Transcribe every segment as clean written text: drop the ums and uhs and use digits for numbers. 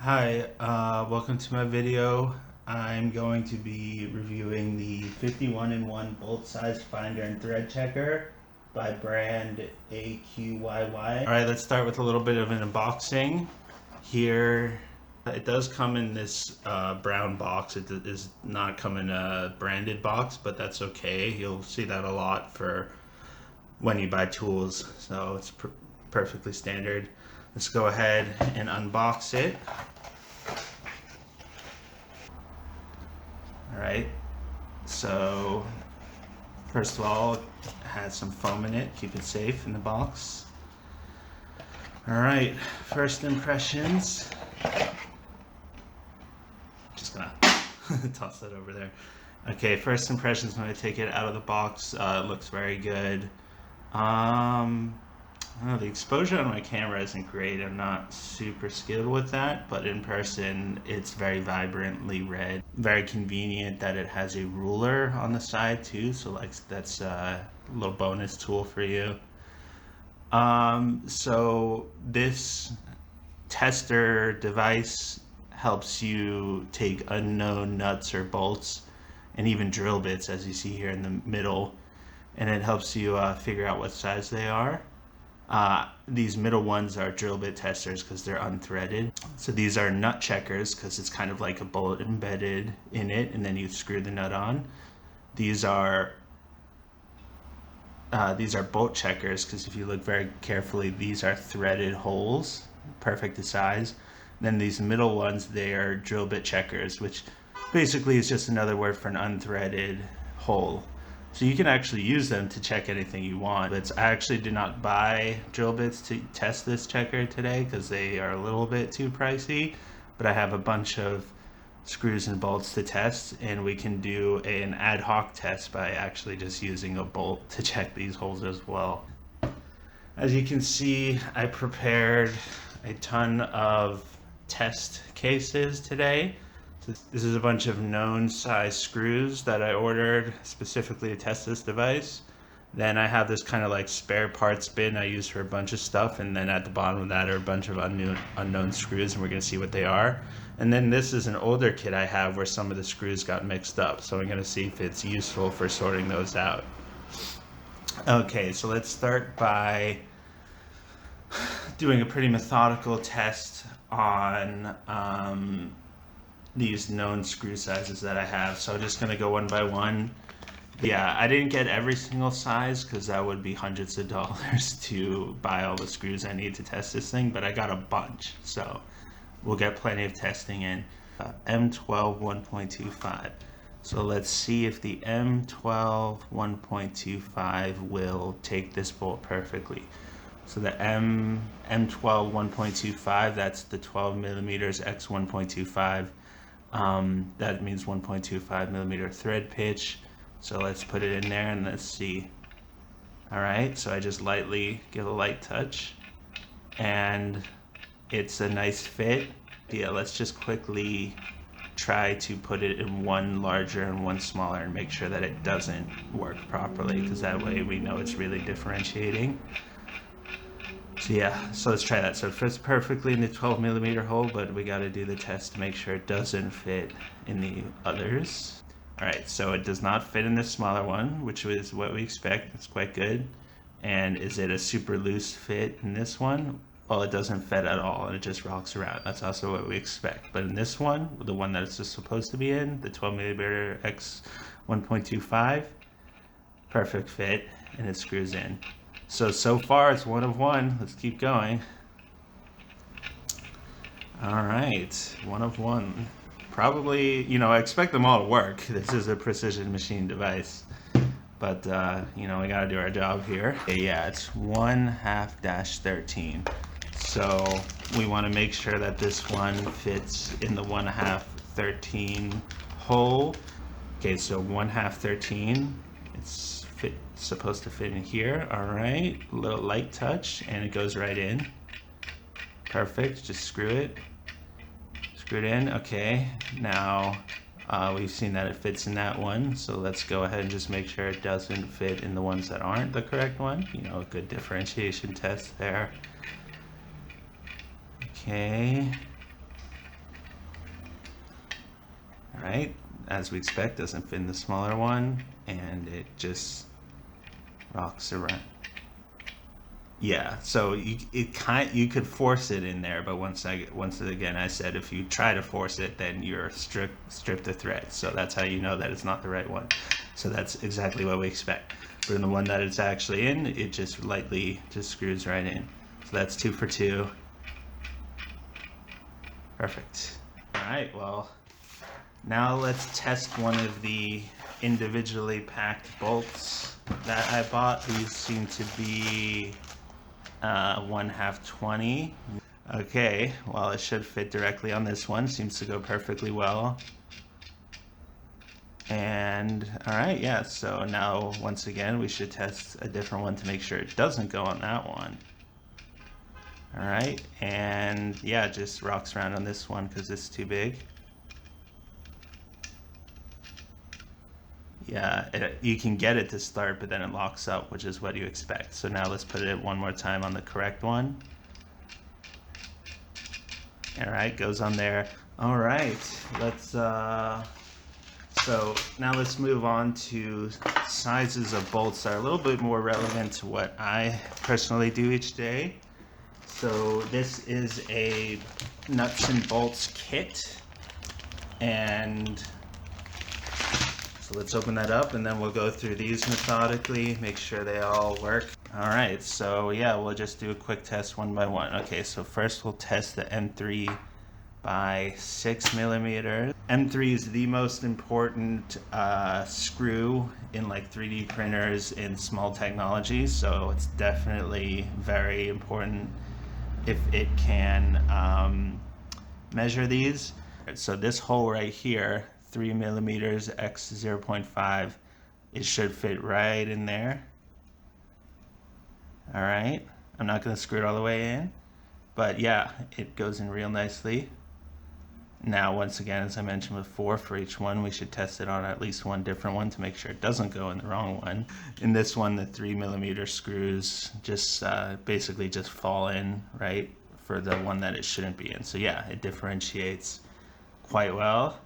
Hi, welcome to my video. I'm going to be reviewing the 51-in-1 bolt size finder and thread checker by brand AQYY. Alright, let's start with a little bit of an unboxing. Here, it does come in this brown box. It does not come in a branded box, but that's okay. You'll see that a lot for when you buy tools, so it's perfectly standard. Let's go ahead and unbox it. Alright, so first of all, it has some foam in it, keep it safe in the box. Alright, first impressions. Just gonna toss that over there. Okay, first impressions when I take it out of the box. It looks very good. The exposure on my camera isn't great. I'm not super skilled with that, but in person it's very vibrantly red. Very convenient that it has a ruler on the side too, so like that's a little bonus tool for you. So this tester device helps you take unknown nuts or bolts and even drill bits, as you see here in the middle, and it helps you figure out what size they are. These middle ones are drill bit testers because they're unthreaded. So these are nut checkers because it's kind of like a bolt embedded in it, and then you screw the nut on. These are bolt checkers because if you look very carefully, these are threaded holes, perfect to size. And then these middle ones, they are drill bit checkers, which basically is just another word for an unthreaded hole. So you can actually use them to check anything you want. But I actually did not buy drill bits to test this checker today because they are a little bit too pricey. But I have a bunch of screws and bolts to test, and we can do an ad hoc test by actually just using a bolt to check these holes as well. As you can see, I prepared a ton of test cases today. This is a bunch of known size screws that I ordered specifically to test this device. Then I have this kind of like spare parts bin I use for a bunch of stuff, and then at the bottom of that are a bunch of unknown screws, and we're going to see what they are. And then this is an older kit I have where some of the screws got mixed up, so I'm going to see if it's useful for sorting those out. Okay, so let's start by doing a pretty methodical test on these known screw sizes that I have. So I'm just gonna go one by one. Yeah, I didn't get every single size because that would be hundreds of dollars to buy all the screws I need to test this thing, but I got a bunch, so we'll get plenty of testing in. M12 1.25. So let's see if the M12 1.25 will take this bolt perfectly. So the M12 1.25, that's the 12 millimeters x 1.25. That means 1.25 millimeter thread pitch. So let's put it in there and let's see. All right, so I just lightly give a light touch and it's a nice fit. Yeah, let's just quickly try to put it in one larger and one smaller and make sure that it doesn't work properly, because that way we know it's really differentiating. So yeah, so let's try that. So it fits perfectly in the 12 millimeter hole, but we got to do the test to make sure it doesn't fit in the others. All right, so it does not fit in the smaller one, which is what we expect. It's quite good. And is it a super loose fit in this one? Well, it doesn't fit at all, and it just rocks around. That's also what we expect. But in this one, the one that it's just supposed to be in, the 12 millimeter x 1.25, perfect fit, and it screws in. So far it's one of one. Let's keep going. All right, one of one. Probably, I expect them all to work. This is a precision machine device, but we gotta do our job here. Okay, yeah, it's 1/2-13. So we want to make sure that this one fits in the 1/2-13 hole. Okay, so 1/2-13. It's supposed to fit in here. All right, a little light touch and it goes right in. Perfect. Just screw it in. Okay, now we've seen that it fits in that one, so let's go ahead and just make sure it doesn't fit in the ones that aren't the correct one. A good differentiation test there. Okay, right, as we expect, doesn't fit in the smaller one, and it just rocks around. Yeah, so you could force it in there, but once again I said if you try to force it, then you're stripped the thread. So that's how you know that it's not the right one. So that's exactly what we expect. But in the one that it's actually in, it just lightly just screws right in. So that's 2 for 2. Perfect. All right, well, now let's test one of the individually packed bolts that I bought. These seem to be 1/2 20. Okay, well, it should fit directly on this one. Seems to go perfectly well. And all right, yeah, so now once again we should test a different one to make sure it doesn't go on that one. All right, and yeah, it just rocks around on this one because it's too big. Yeah, you can get it to start, but then it locks up, which is what you expect. So now let's put it one more time on the correct one. All right, goes on there. All right, let's so now let's move on to sizes of bolts that are a little bit more relevant to what I personally do each day. So this is a nuts and bolts kit, and so let's open that up and then we'll go through these methodically, make sure they all work. All right, so yeah, we'll just do a quick test one by one. Okay, so first we'll test the M3 by 6 millimeters. M3 is the most important screw in like 3D printers in small technologies, so it's definitely very important if it can measure these. So this hole right here, 3 millimeters x 0.5, it should fit right in there. All right, I'm not going to screw it all the way in, but yeah, it goes in real nicely. Now, once again, as I mentioned before, for each one, we should test it on at least one different one to make sure it doesn't go in the wrong one. In this one, the 3 millimeter screws just basically just fall in, right, for the one that it shouldn't be in. So yeah, it differentiates quite well.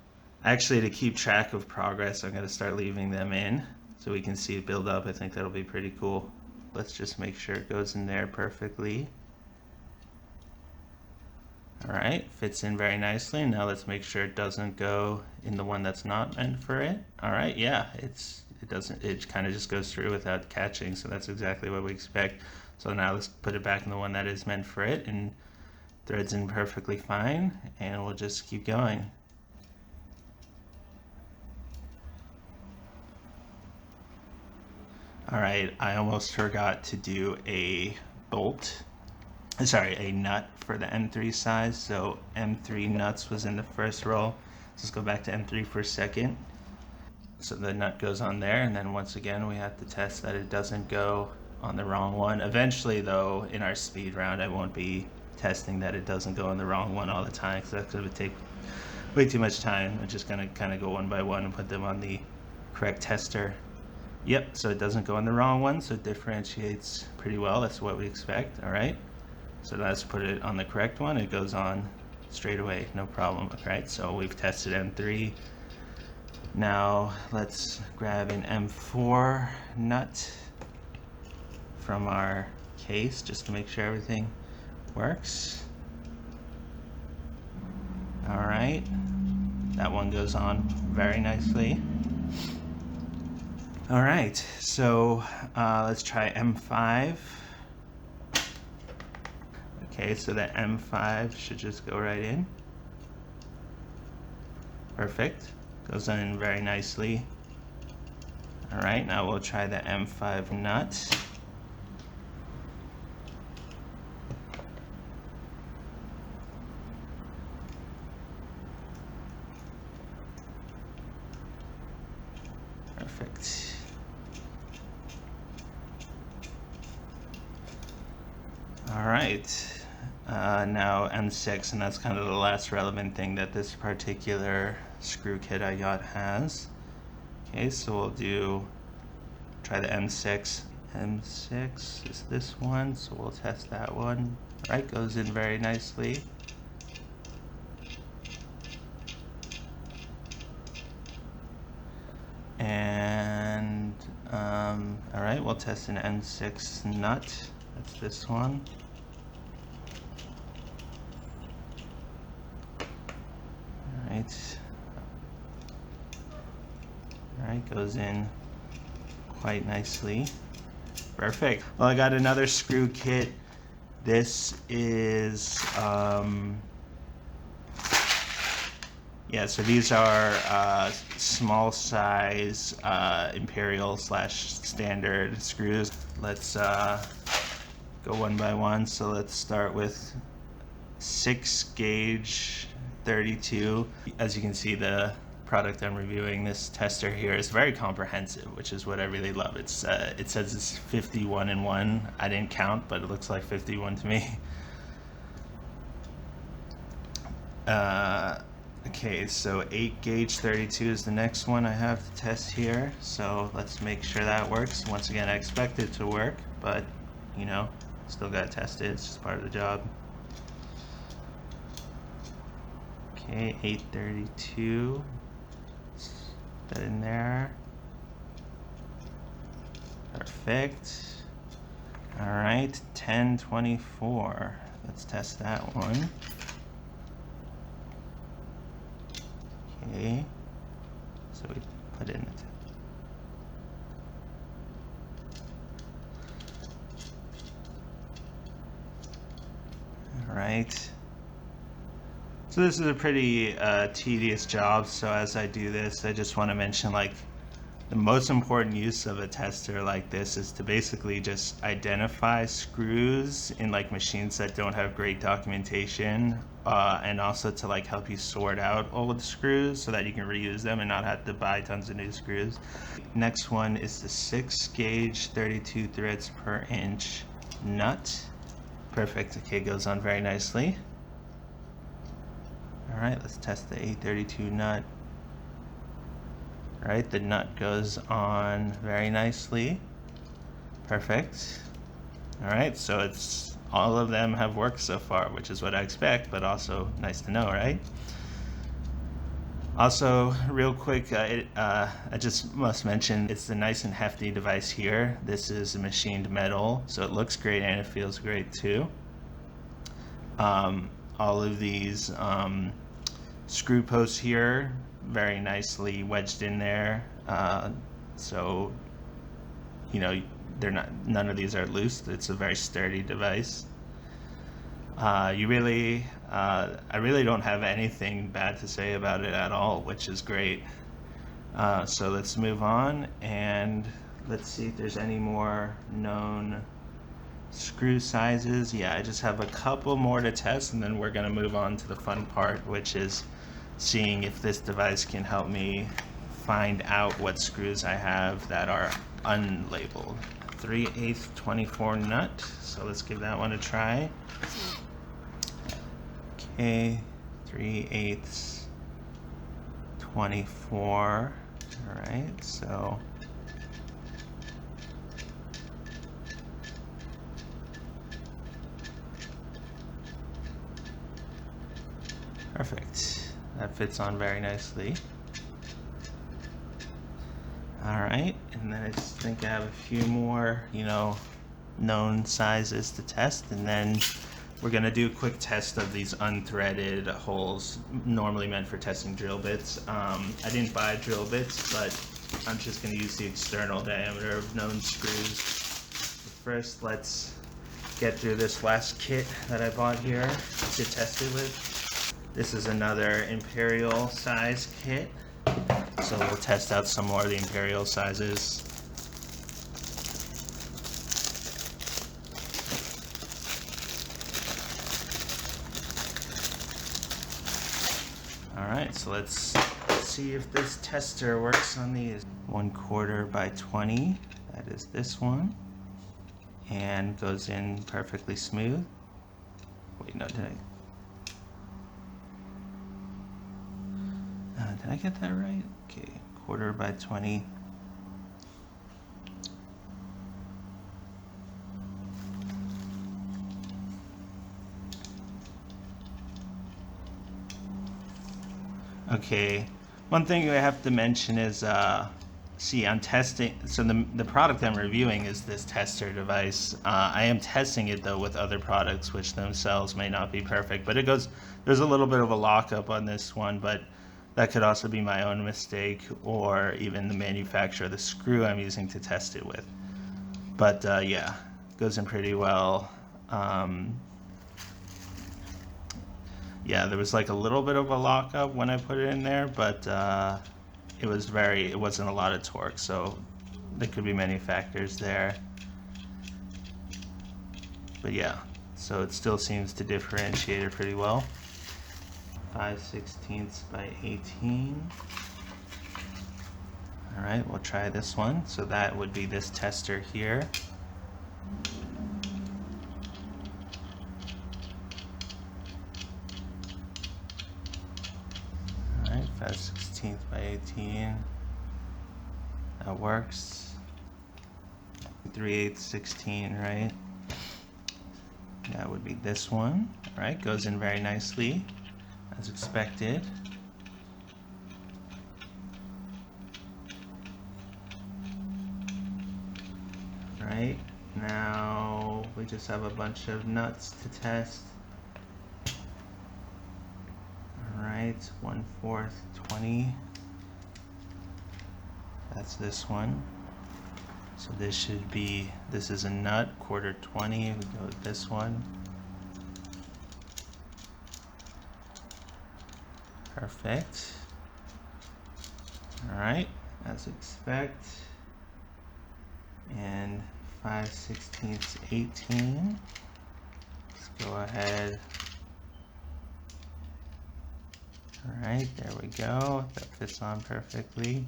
Actually, to keep track of progress, I'm going to start leaving them in so we can see it build up. I think that'll be pretty cool. Let's just make sure it goes in there perfectly. All right, fits in very nicely. Now let's make sure it doesn't go in the one that's not meant for it. All right, yeah, it kind of just goes through without catching, so that's exactly what we expect. So now let's put it back in the one that is meant for it, and threads in perfectly fine, and we'll just keep going. All right, I almost forgot to do a nut for the M3 size. So M3 nuts was in the first row. Let's go back to M3 for a second. So the nut goes on there, and then once again we have to test that it doesn't go on the wrong one. Eventually though, in our speed round, I won't be testing that it doesn't go on the wrong one all the time, because that's going to take way too much time. I'm just going to kind of go one by one and put them on the correct tester. Yep, so it doesn't go on the wrong one, so it differentiates pretty well. That's what we expect. All right, so let's put it on the correct one. It goes on straight away, no problem. All right, so we've tested M3. Now let's grab an M4 nut from our case just to make sure everything works. All right, that one goes on very nicely. All right, so let's try M5. Okay, so that M5 should just go right in. Perfect, goes in very nicely. All right, now we'll try the M5 nut. Perfect. All right, now M6, and that's kind of the last relevant thing that this particular screw kit I got has. Okay, so we'll try the M6. M6 is this one, so we'll test that one. All right, goes in very nicely. we'll test an N6 nut. That's this one. Alright, goes in quite nicely. Perfect. Well, I got another screw kit. This is, yeah, so these are small size imperial / standard screws. Let's go one by one. So let's start with 6 gauge 32. As you can see, the product I'm reviewing, this tester here, is very comprehensive, which is what I really love. It says it's 51 in 1. I didn't count, but it looks like 51 to me. Okay, so 8 gauge 32 is the next one I have to test here. So let's make sure that works. Once again, I expect it to work, but you know, still gotta test it. It's just part of the job. Okay, 832. Put that in there. Perfect. All right, 1024. Let's test that one. Okay, so we put in the all right. So this is a pretty tedious job, so as I do this, I just want to mention, like, the most important use of a tester like this is to basically just identify screws in like machines that don't have great documentation, and also to like help you sort out old screws so that you can reuse them and not have to buy tons of new screws. Next one is the 6 gauge 32 threads per inch nut. Perfect. Okay, goes on very nicely. Alright, let's test the 832 nut. Alright, the nut goes on very nicely. Perfect. Alright, so it's all of them have worked so far, which is what I expect, but also nice to know, right? Also, real quick, I just must mention, it's the nice and hefty device here. This is machined metal, so it looks great and it feels great too. All of these screw posts here, very nicely wedged in there, so you know none of these are loose. It's a very sturdy device. I really don't have anything bad to say about it at all, which is great. So let's move on and let's see if there's any more known screw sizes. Yeah, I just have a couple more to test, and then we're going to move on to the fun part, which is seeing if this device can help me find out what screws I have that are unlabeled. 3/8 24 nut, so let's give that one a try. Okay, 3/8 24. All right, so perfect. That fits on very nicely. All right, and then I just think I have a few more, known sizes to test, and then we're gonna do a quick test of these unthreaded holes, normally meant for testing drill bits. I didn't buy drill bits, but I'm just gonna use the external diameter of known screws. First, let's get through this last kit that I bought here to test it with. This is another imperial size kit, so we'll test out some more of the imperial sizes. Alright, so let's see if this tester works on these. 1/4 by 20, that is this one, and goes in perfectly smooth. Wait, no, did I get that right? Okay, 1/4 by 20. Okay, one thing I have to mention is See, I'm testing, so the product I'm reviewing is this tester device. I am testing it though with other products, which themselves may not be perfect, but there's a little bit of a lockup on this one, but that could also be my own mistake or even the manufacturer of the screw I'm using to test it with. But yeah, goes in pretty well. Yeah, there was like a little bit of a lockup when I put it in there, but it wasn't a lot of torque, so there could be many factors there. But yeah, so it still seems to differentiate it pretty well. 5/16 by 18. All right, we'll try this one. So that would be this tester here. All right, 5/16 by 18. That works. 3/8 16, right? That would be this one. All right, goes in very nicely, as expected. All right, now we just have a bunch of nuts to test. All right, 1/4 20. That's this one. So this is a nut, 1/4 20. We go with this one. Perfect. All right, as expect. And 5/16 18. Let's go ahead. All right, there we go. That fits on perfectly.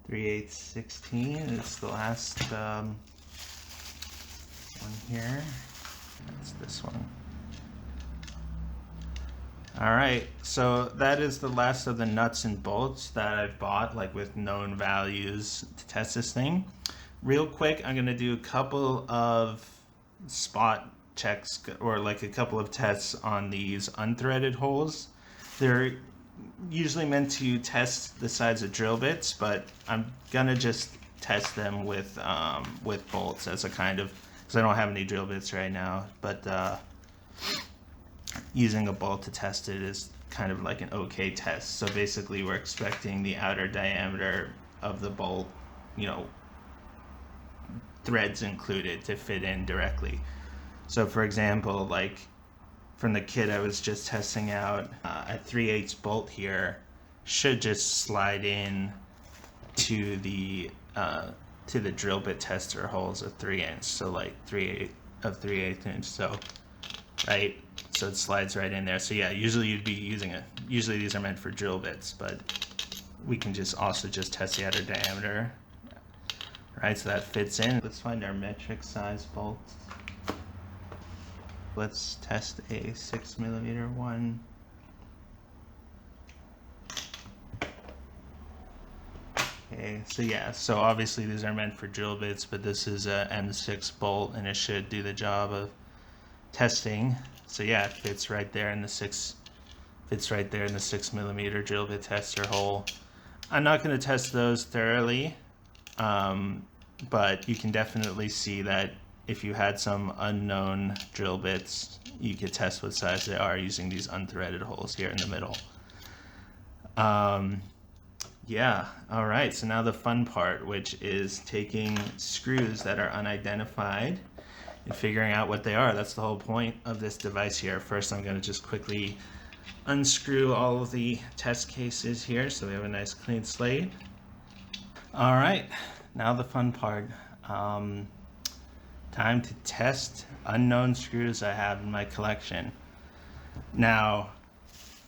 3/8 16 is the last one here. That's this one. All right, so that is the last of the nuts and bolts that I've bought, like with known values to test this thing. Real quick, I'm gonna do a couple of spot checks or like a couple of tests on these unthreaded holes. They're usually meant to test the size of drill bits, but I'm gonna just test them with bolts as a kind of, because I don't have any drill bits right now, but using a bolt to test it is kind of like an okay test. So basically we're expecting the outer diameter of the bolt, you know, threads included, to fit in directly. So for example, like from the kit I was just testing out, a 3/8 bolt here should just slide in to the drill bit tester holes of 3 inch. So like 3/8 inch. So right, so it slides right in there. So yeah, usually you'd be using it. Usually these are meant for drill bits, but we can also just test the outer diameter. Right, so that fits in. Let's find our metric size bolts. Let's test a 6mm one. Okay, so yeah, so obviously these are meant for drill bits, but this is a M6 bolt and it should do the job of testing. So yeah, it fits right there in the 6mm drill bit tester hole. I'm not going to test those thoroughly, but you can definitely see that if you had some unknown drill bits, you could test what size they are using these unthreaded holes here in the middle. Yeah, all right, so now the fun part, which is taking screws that are unidentified and figuring out what they are. That's the whole point of this device here. First, I'm going to just quickly unscrew all of the test cases here so we have a nice clean slate. All right, now the fun part. Time to test unknown screws I have in my collection. Now,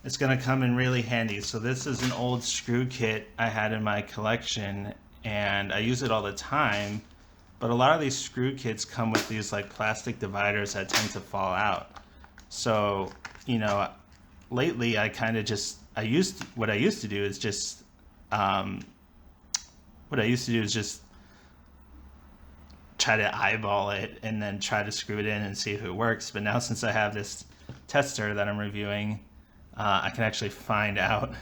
it's going to come in really handy. So this is an old screw kit I had in my collection, and I use it all the time. But a lot of these screw kits come with these like plastic dividers that tend to fall out. So, you know, lately I kind of just, what I used to do is just try to eyeball it and then try to screw it in and see if it works. But now since I have this tester that I'm reviewing, I can actually find out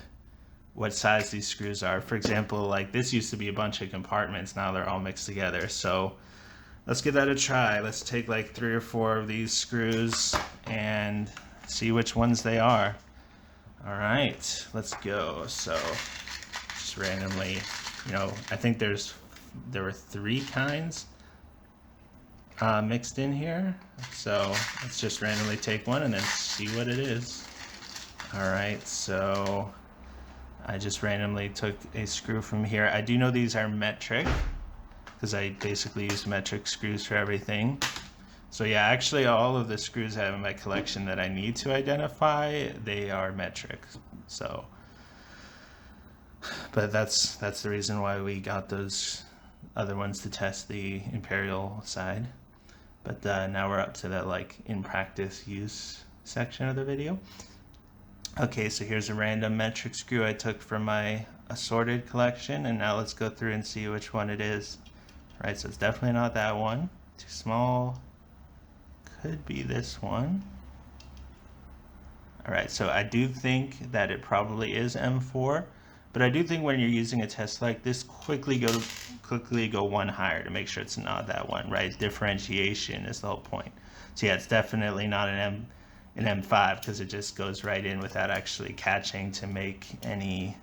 what size these screws are. For example, like this used to be a bunch of compartments, now they're all mixed together. So let's give that a try. Let's take like 3 or 4 of these screws and see which ones they are. All right, let's go. So just randomly, I think there were 3 kinds mixed in here. So let's just randomly take one and then see what it is. All right, so I just randomly took a screw from here. I do know these are metric because I basically use metric screws for everything. So yeah, actually all of the screws I have in my collection that I need to identify, they are metric. So, but that's the reason why we got those other ones to test the Imperial side. But now we're up to the like in practice use section of the video. Okay, so here's a random metric screw I took from my assorted collection, and now let's go through and see which one it is. All right, so it's definitely not that one. Too small. Could be this one. All right, so I do think that it probably is M4, but I do think when you're using a test like this, quickly go one higher to make sure it's not that one, right? Differentiation is the whole point. So yeah, it's definitely not an M5 because it just goes right in without actually catching to make any,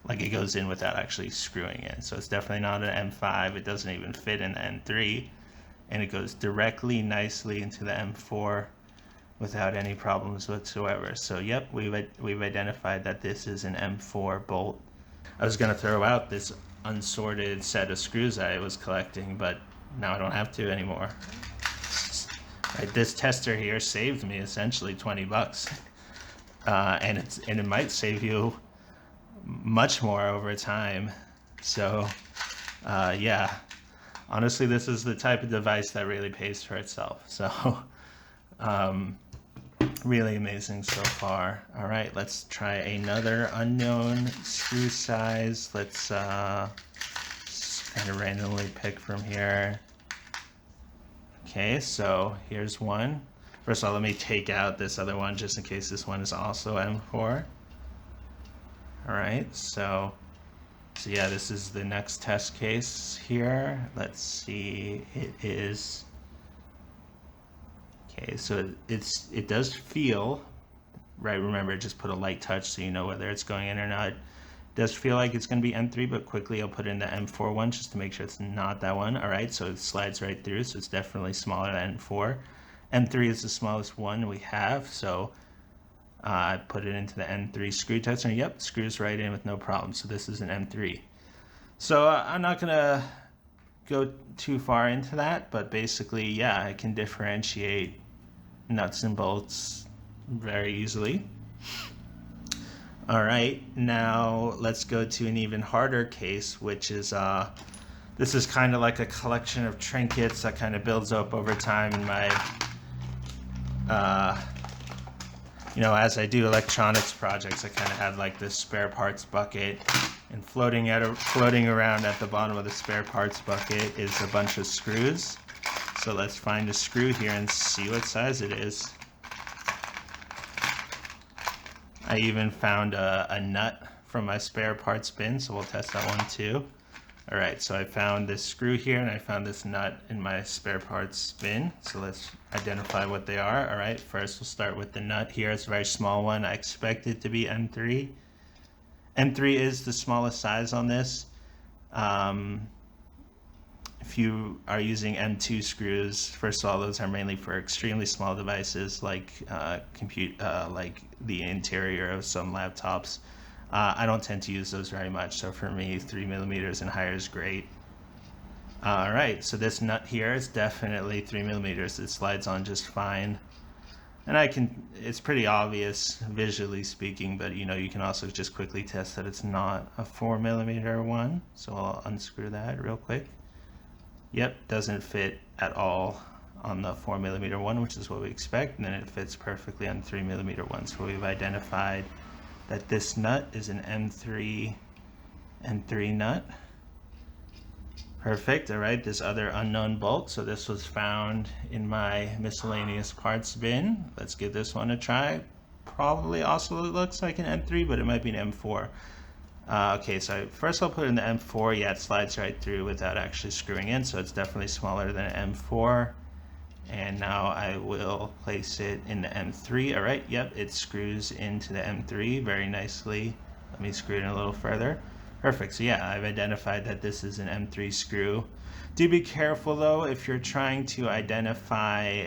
like it goes in without actually screwing in. So it's definitely not an M5. It doesn't even fit in the M3, and it goes directly nicely into the M4 without any problems whatsoever. So yep, we've identified that this is an M4 bolt. I was gonna throw out this unsorted set of screws I was collecting, but now I don't have to anymore. Right, this tester here saved me essentially 20 bucks, and it might save you much more over time. So yeah, honestly, this is the type of device that really pays for itself. So really amazing so far. All right, let's try another unknown screw size. Let's just kind of randomly pick from here. Okay, so here's one. First of all, let me take out this other one just in case this one is also M4. All right, so yeah, this is the next test case here. Let's see, it is, okay, so it does feel, right, remember, just put a light touch so you know whether it's going in or not. It does feel like it's going to be M3, but quickly I'll put in the M4 one just to make sure it's not that one. All right, so it slides right through, so it's definitely smaller than M4. M3 is the smallest one we have, so I put it into the M3 screw tester, and yep, screws right in with no problem. So this is an M3. So I'm not going to go too far into that, but basically, yeah, I can differentiate nuts and bolts very easily. All right, now let's go to an even harder case, which is this is kind of like a collection of trinkets that kind of builds up over time in my as I do electronics projects, I kind of have like this spare parts bucket, and floating around at the bottom of the spare parts bucket is a bunch of screws. So let's find a screw here and see what size it is. I even found a nut from my spare parts bin, so we'll test that one too. All right, so I found this screw here and I found this nut in my spare parts bin. So let's identify what they are. All right, first we'll start with the nut here. It's a very small one. I expect it to be M3. M3 is the smallest size on this. If you are using M2 screws, first of all, those are mainly for extremely small devices like like the interior of some laptops. I don't tend to use those very much, so for me, 3mm and higher is great. All right, so this nut here is definitely 3mm. It slides on just fine, and it's pretty obvious visually speaking, but you can also just quickly test that it's not a 4mm one. So I'll unscrew that real quick. Yep, doesn't fit at all on the 4mm one, which is what we expect, and then it fits perfectly on the 3mm one. So we've identified that this nut is an M3 nut. Perfect. All right, this other unknown bolt. So this was found in my miscellaneous parts bin. Let's give this one a try. probably also looks like an M3, but it might be an M4. Okay, so first I'll put it in the M4. Yeah, it slides right through without actually screwing in, so it's definitely smaller than an M4. And now I will place it in the M3. All right, yep, it screws into the M3 very nicely. Let me screw it in a little further. Perfect. So yeah, I've identified that this is an M3 screw. Do be careful though if you're trying to identify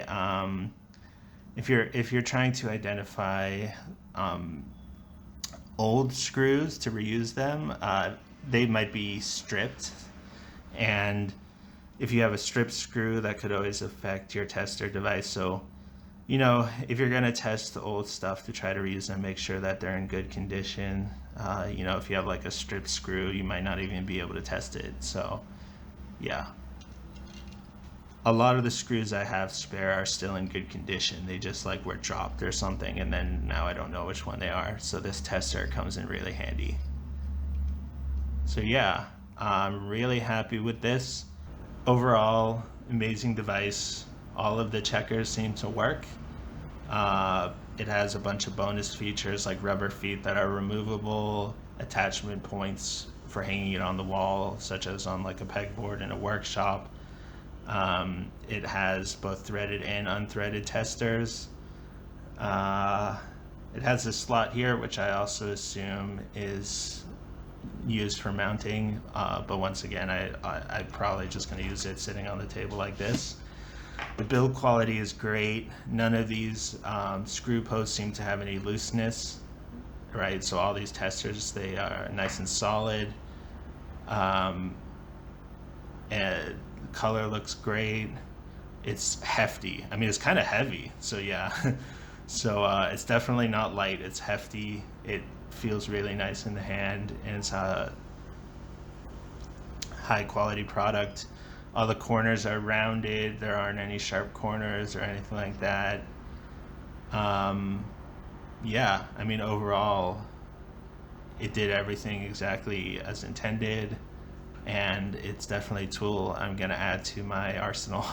if you're trying to identify old screws to reuse them. They might be stripped, and if you have a stripped screw, that could always affect your tester device. So, you know, if you're going to test the old stuff to try to reuse them, make sure that they're in good condition. You know, if you have like a stripped screw, you might not even be able to test it. So, yeah. A lot of the screws I have spare are still in good condition. They just like were dropped or something, and then now I don't know which one they are. So this tester comes in really handy. So yeah, I'm really happy with this. Overall, amazing device. All of the checkers seem to work. It has a bunch of bonus features like rubber feet that are removable, attachment points for hanging it on the wall, such as on like a pegboard in a workshop. It has both threaded and unthreaded testers. It has this slot here, which I also assume is used for mounting, but once again, I'm probably just going to use it sitting on the table like this. The build quality is great. None of these screw posts seem to have any looseness, right? So all these testers, they are nice and solid. And the color looks great. It's hefty. I mean, it's kind of heavy, so yeah. So it's definitely not light. It's hefty. It feels really nice in the hand, and it's a high quality product. All the corners are rounded. There aren't any sharp corners or anything like that. Yeah, I mean, overall, it did everything exactly as intended, and it's definitely a tool I'm gonna add to my arsenal.